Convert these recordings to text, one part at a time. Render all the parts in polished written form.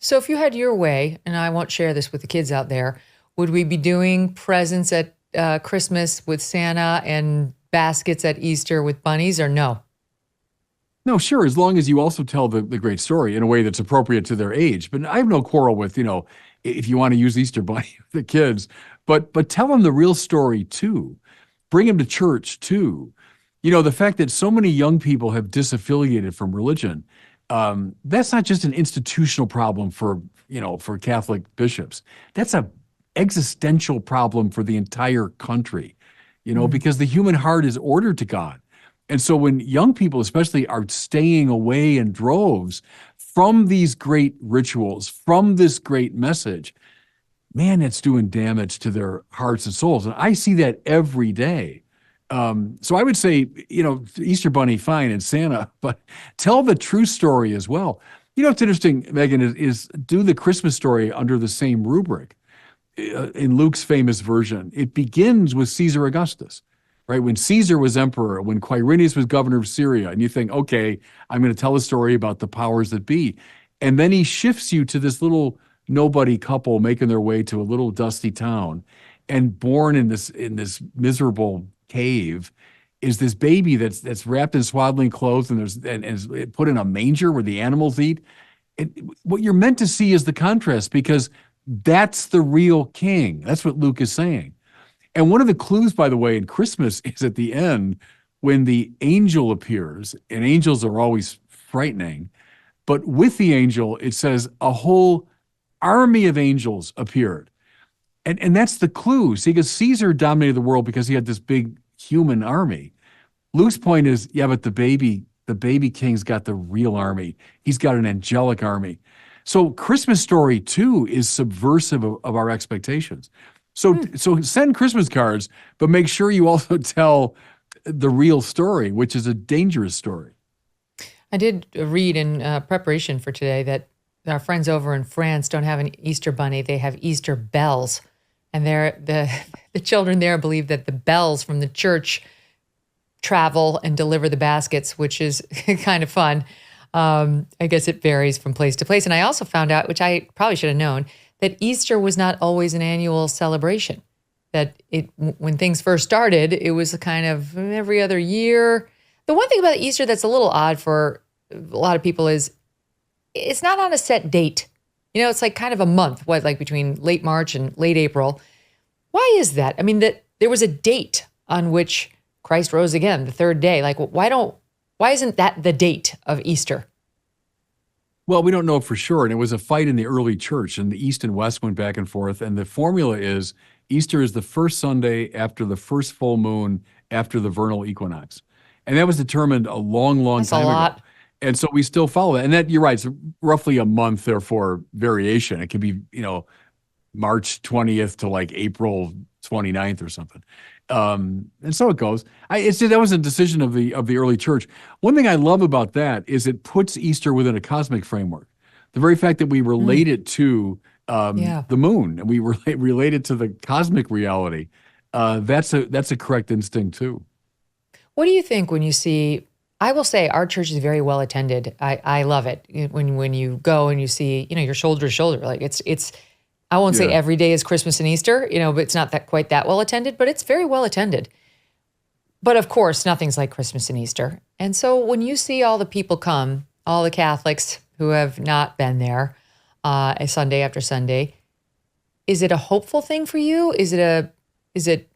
So if you had your way, and I won't share this with the kids out there, would we be doing presents at Christmas with Santa and baskets at Easter with bunnies, or no? No, sure, as long as you also tell the great story in a way that's appropriate to their age. But I have no quarrel with, if you want to use Easter Bunny with the kids, but tell them the real story too. Bring them to church too. The fact that so many young people have disaffiliated from religion, that's not just an institutional problem for Catholic bishops. That's a existential problem for the entire country, because the human heart is ordered to God. And so when young people especially are staying away in droves from these great rituals, from this great message, man, it's doing damage to their hearts and souls. And I see that every day. So I would say, Easter Bunny, fine, and Santa, but tell the true story as well. What's interesting, Megyn, is do the Christmas story under the same rubric. In Luke's famous version, it begins with Caesar Augustus. Right? When Caesar was emperor, when Quirinius was governor of Syria, and you think, okay, I'm going to tell a story about the powers that be. And then he shifts you to this little nobody couple making their way to a little dusty town, and born in this miserable cave is this baby that's wrapped in swaddling clothes and is put in a manger where the animals eat. And what you're meant to see is the contrast, because that's the real king. That's what Luke is saying. And one of the clues, by the way, in Christmas is at the end when the angel appears, and angels are always frightening, but with the angel, it says a whole army of angels appeared. And that's the clue. See, because Caesar dominated the world because he had this big human army. Luke's point is, yeah, but the baby king's got the real army. He's got an angelic army. So Christmas story, too, is subversive of our expectations. So send Christmas cards, but make sure you also tell the real story, which is a dangerous story. I did read in preparation for today that our friends over in France don't have an Easter bunny; they have Easter bells, and the children there believe that the bells from the church travel and deliver the baskets, which is kind of fun. I guess it varies from place to place. And I also found out, which I probably should have known, that Easter was not always an annual celebration. That when things first started, it was a kind of every other year. The one thing about Easter that's a little odd for a lot of people is it's not on a set date. It's like kind of a month, like between late March and late April. Why is that? I mean, that there was a date on which Christ rose again, the third day. Like, why isn't that the date of Easter? Well, we don't know for sure. And it was a fight in the early church, and the East and West went back and forth. And the formula is Easter is the first Sunday after the first full moon after the vernal equinox. And that was determined a long, long time ago. And so we still follow that. And that, you're right, it's roughly a month, therefore, variation. It can be, March 20th to like April 29th or something. And so it goes. That was a decision of the early church. One thing I love about that is it puts Easter within a cosmic framework. The very fact that we relate it to the moon, and we relate it to the cosmic reality, that's a correct instinct too. What do you think when you see? I will say our church is very well attended. I love it when you go and you see, you're shoulder to shoulder. Like it's. I won't say every day is Christmas and Easter, but it's not quite that well attended, but it's very well attended. But of course, nothing's like Christmas and Easter. And so when you see all the people come, all the Catholics who have not been there Sunday after Sunday, is it a hopeful thing for you? Is it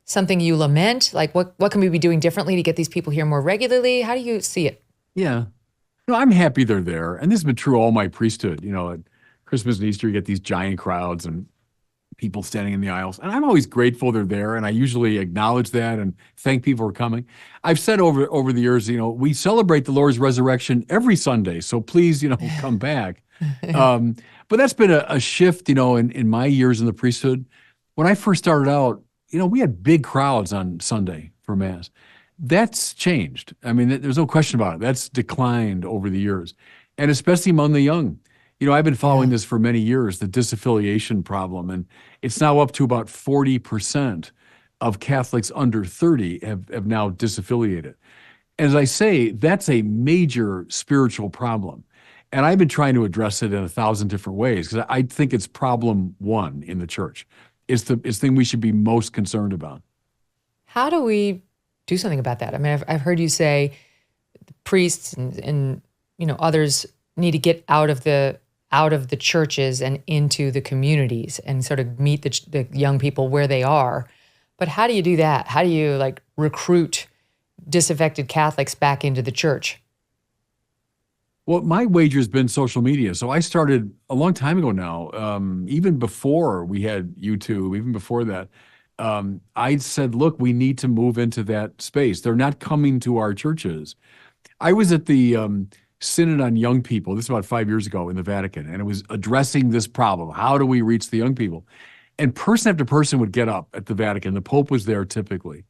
something you lament? Like what can we be doing differently to get these people here more regularly? How do you see it? Yeah. I'm happy they're there. And this has been true all my priesthood, at Christmas and Easter, you get these giant crowds and people standing in the aisles. And I'm always grateful they're there. And I usually acknowledge that and thank people for coming. I've said over the years, we celebrate the Lord's resurrection every Sunday. So please, come back. But that's been a shift, in my years in the priesthood. When I first started out, we had big crowds on Sunday for Mass. That's changed. I mean, there's no question about it. That's declined over the years. And especially among the young. I've been following this for many years, the disaffiliation problem, and it's now up to about 40% of Catholics under 30 have now disaffiliated. As I say, that's a major spiritual problem. And I've been trying to address it in 1,000 different ways because I think it's problem one in the church. It's the thing we should be most concerned about. How do we do something about that? I mean, I've heard you say priests and others need to get out of the churches and into the communities and sort of meet the young people where they are. But how do you do that? How do you recruit disaffected Catholics back into the church? Well, my wager has been social media. So I started a long time ago now, even before we had YouTube, even before that. I said, look, we need to move into that space. They're not coming to our churches. I was at the Synod on Young People, this is about 5 years ago in the Vatican, and it was addressing this problem. How do we reach the young people? And person after person would get up at the Vatican, the Pope was there typically,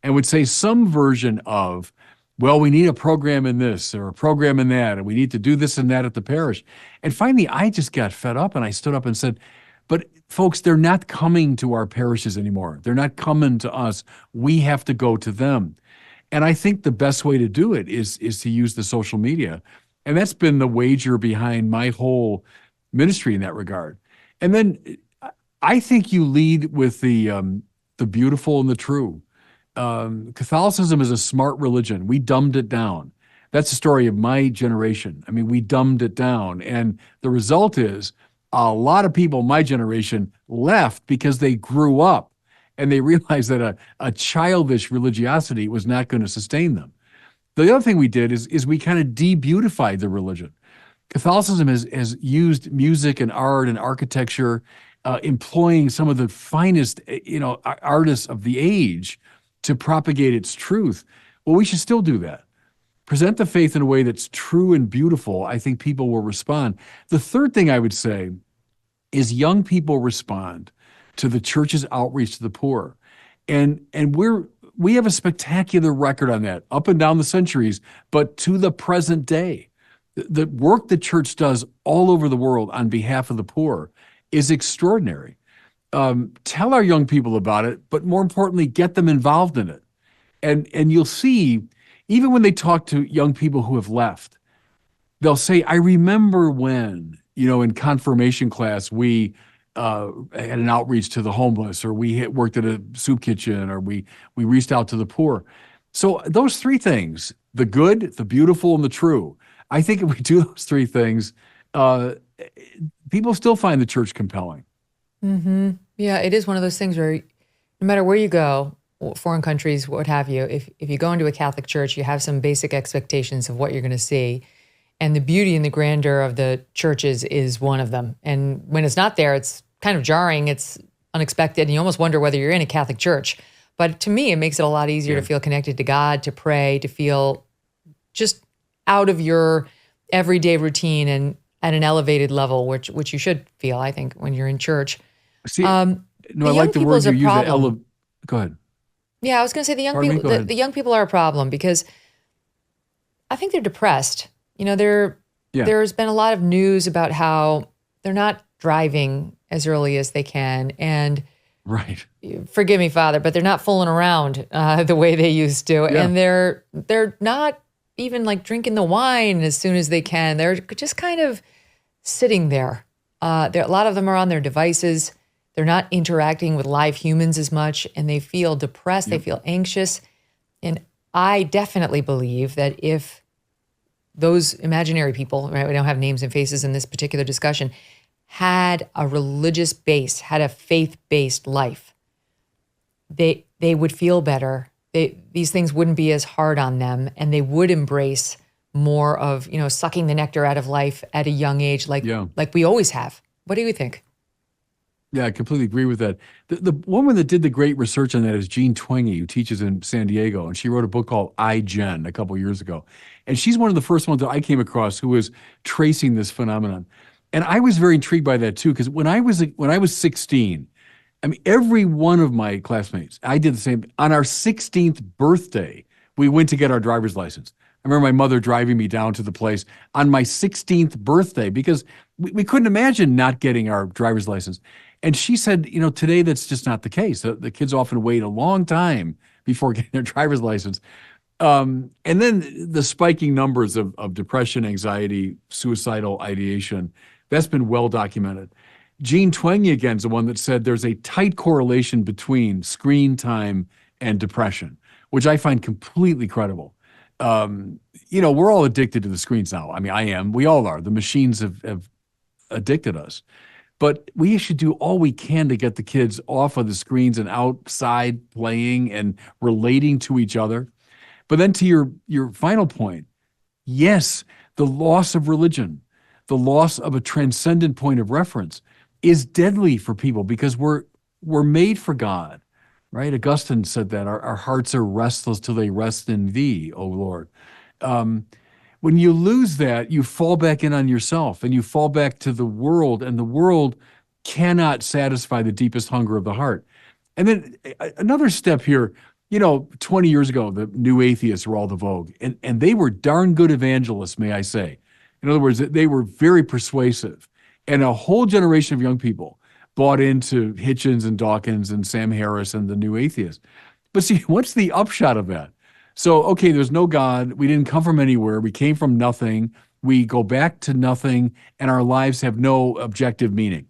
and would say some version of, well, we need a program in this or a program in that, and we need to do this and that at the parish. And finally, I just got fed up and I stood up and said, but folks, they're not coming to our parishes anymore. They're not coming to us. We have to go to them. And I think the best way to do it is to use the social media. And that's been the wager behind my whole ministry in that regard. And then I think you lead with the beautiful and the true. Catholicism is a smart religion. We dumbed it down. That's the story of my generation. I mean, we dumbed it down. And the result is a lot of people in my generation left because they grew up and they realized that a childish religiosity was not going to sustain them. The other thing we did is we kind of de-beautified the religion. Catholicism has used music and art and architecture, employing some of the finest, artists of the age to propagate its truth. Well, we should still do that. Present the faith in a way that's true and beautiful. I think people will respond. The third thing I would say is young people respond to the church's outreach to the poor. And we have a spectacular record on that up and down the centuries, but to the present day. The work the church does all over the world on behalf of the poor is extraordinary. Tell our young people about it, but more importantly, get them involved in it. And you'll see, even when they talk to young people who have left, they'll say, I remember when, in confirmation class, we had an outreach to the homeless, or we worked at a soup kitchen, or we reached out to the poor. So those three things, the good, the beautiful, and the true, I think if we do those three things, people still find the church compelling. Mm-hmm. Yeah, it is one of those things where no matter where you go, foreign countries, what have you, if you go into a Catholic church, you have some basic expectations of what you're going to see. And the beauty and the grandeur of the churches is one of them. And when it's not there, it's kind of jarring, it's unexpected, and you almost wonder whether you're in a Catholic church. But to me, it makes it a lot easier to feel connected to God, to pray, to feel just out of your everyday routine and at an elevated level, which you should feel, I think, when you're in church. See, I like the word you use. Go ahead. Yeah, I was going to say the young people are a problem because I think they're depressed. There's been a lot of news about how they're not driving as early as they can, and right. Forgive me, Father, but they're not fooling around the way they used to, and they're not even drinking the wine as soon as they can. They're just kind of sitting there. A lot of them are on their devices. They're not interacting with live humans as much, and they feel depressed. They feel anxious, and I definitely believe that if those imaginary people, right, we don't have names and faces in this particular discussion, had a religious base, had a faith-based life, they would feel better. These things wouldn't be as hard on them, and they would embrace more of, sucking the nectar out of life at a young age, like we always have. What do you think? Yeah, I completely agree with that. The woman that did the great research on that is Jean Twenge, who teaches in San Diego, and she wrote a book called iGen a couple years ago. And she's one of the first ones that I came across who was tracing this phenomenon. And I was very intrigued by that too, because when I was 16, I mean, every one of my classmates, I did the same. On our 16th birthday, we went to get our driver's license. I remember my mother driving me down to the place on my 16th birthday because we couldn't imagine not getting our driver's license. And she said, today that's just not the case. The kids often wait a long time before getting their driver's license. And then the spiking numbers of depression, anxiety, suicidal ideation, that's been well documented. Jean Twenge again is the one that said there's a tight correlation between screen time and depression, which I find completely credible. We're all addicted to the screens now. I mean, I am. We all are. The machines have addicted us. But we should do all we can to get the kids off of the screens and outside playing and relating to each other. But then to your final point, yes, the loss of religion, the loss of a transcendent point of reference is deadly for people because we're made for God, right? Augustine said that our hearts are restless till they rest in thee, O Lord. When you lose that, you fall back in on yourself and you fall back to the world, and the world cannot satisfy the deepest hunger of the heart. And then another step here, 20 years ago, the new atheists were all the vogue, and they were darn good evangelists, may I say. In other words, they were very persuasive. And a whole generation of young people bought into Hitchens and Dawkins and Sam Harris and the new atheists. But see, what's the upshot of that? So, okay, there's no God. We didn't come from anywhere. We came from nothing. We go back to nothing, and our lives have no objective meaning.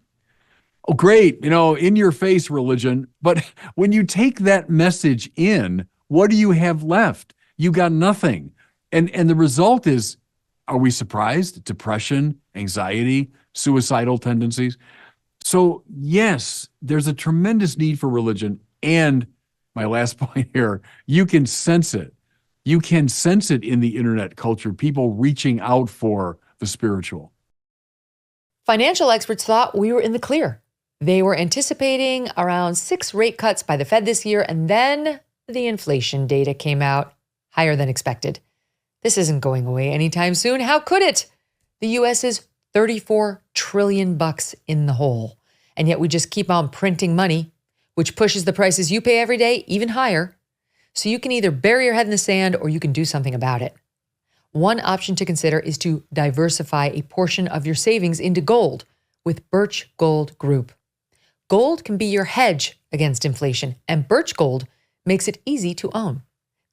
Oh, great, in your face religion. But when you take that message in, what do you have left? You got nothing. And the result is, are we surprised? Depression, anxiety, suicidal tendencies. So yes, there's a tremendous need for religion. And my last point here, you can sense it. You can sense it in the internet culture, people reaching out for the spiritual. Financial experts thought we were in the clear. They were anticipating around 6 rate cuts by the Fed this year, and then the inflation data came out higher than expected. This isn't going away anytime soon. How could it? The U.S. is $34 trillion in the hole, and yet we just keep on printing money, which pushes the prices you pay every day even higher. So you can either bury your head in the sand or you can do something about it. One option to consider is to diversify a portion of your savings into gold with Birch Gold Group. Gold can be your hedge against inflation, and Birch Gold makes it easy to own.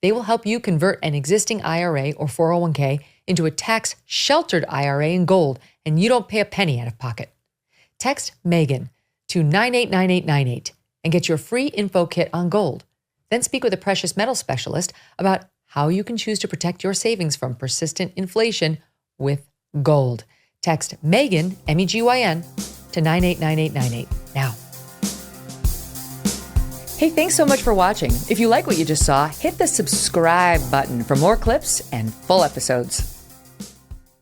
They will help you convert an existing IRA or 401k into a tax-sheltered IRA in gold, and you don't pay a penny out of pocket. Text Megyn to 989898 and get your free info kit on gold. Then speak with a precious metal specialist about how you can choose to protect your savings from persistent inflation with gold. Text Megyn, MEGYN, to 989898 now. Hey, thanks so much for watching. If you like what you just saw, hit the subscribe button for more clips and full episodes.